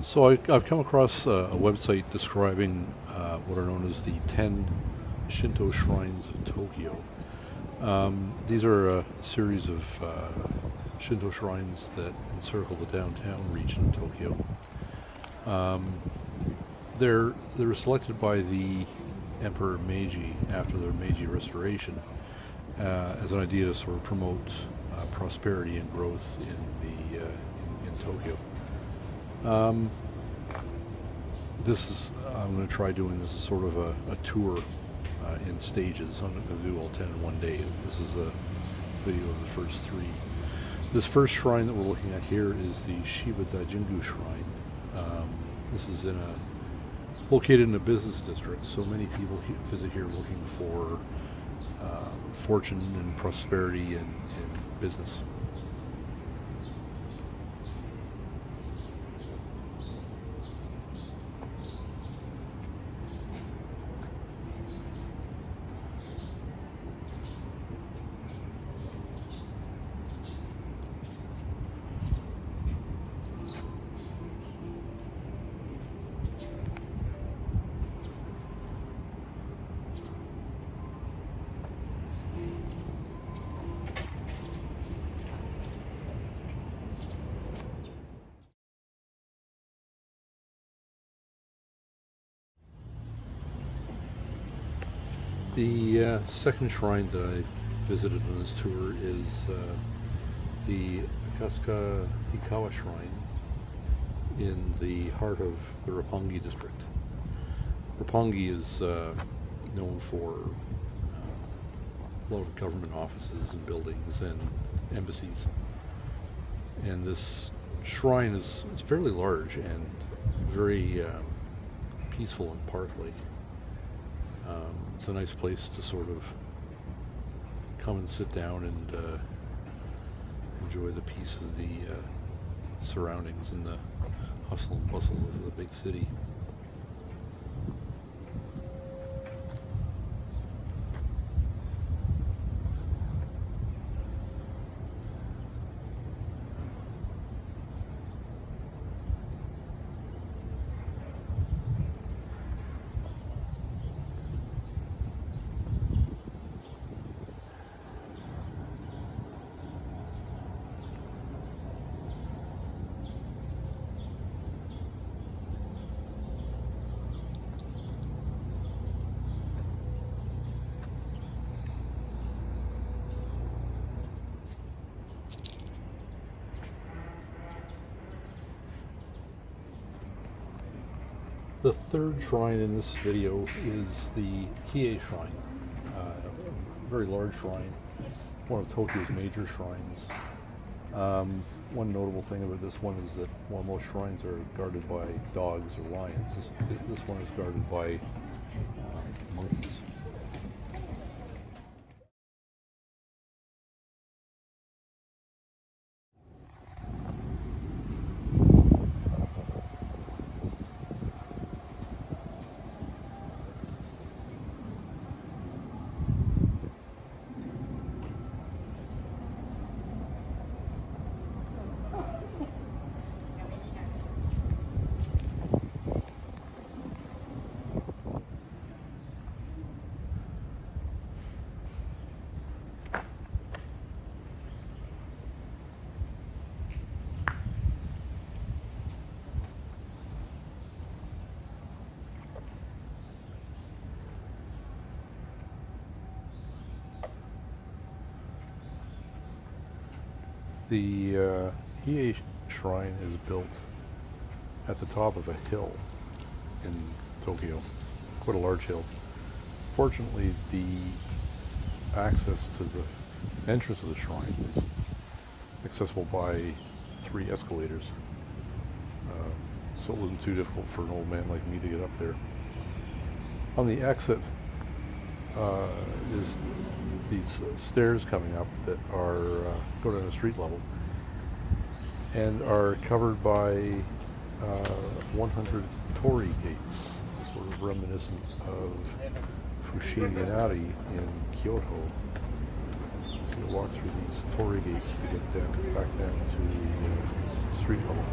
So I've come across a website describing what are known as the 10 Shinto shrines of Tokyo. These are a series of Shinto shrines that encircle the downtown region of Tokyo. Um, they were selected by the Emperor Meiji after the Meiji Restoration as an idea to sort of promote prosperity and growth in Tokyo. Um, I'm going to try doing this as sort of a tour in stages. I'm not going to do all 10 in one day. This is a video of the first three. This first shrine that we're looking at here is the Shiba-dai Shrine. This is located in a business district, so many people visit here looking for fortune and prosperity and business. The second shrine that I visited on this tour is the Akasuka Hikawa Shrine in the heart of the Roppongi district. Roppongi is known for a lot of government offices and buildings and embassies. And this shrine is fairly large and very peaceful and park-like. It's a nice place to sort of come and sit down and enjoy the peace of the surroundings and the hustle and bustle of the big city. The third shrine in this video is the Hiei Shrine, a very large shrine, one of Tokyo's major shrines. One notable thing about this one is that while most shrines are guarded by dogs or lions, this one is guarded by monkeys. The Hiei Shrine is built at the top of a hill in Tokyo, quite a large hill. Fortunately, the access to the entrance of the shrine is accessible by 3 escalators, so it wasn't too difficult for an old man like me to get up there. On the exit is these stairs coming up that are go down to street level and are covered by 100 torii gates, sort of reminiscent of Fushimi Inari in Kyoto. So you walk through these torii gates to get back down to the street level.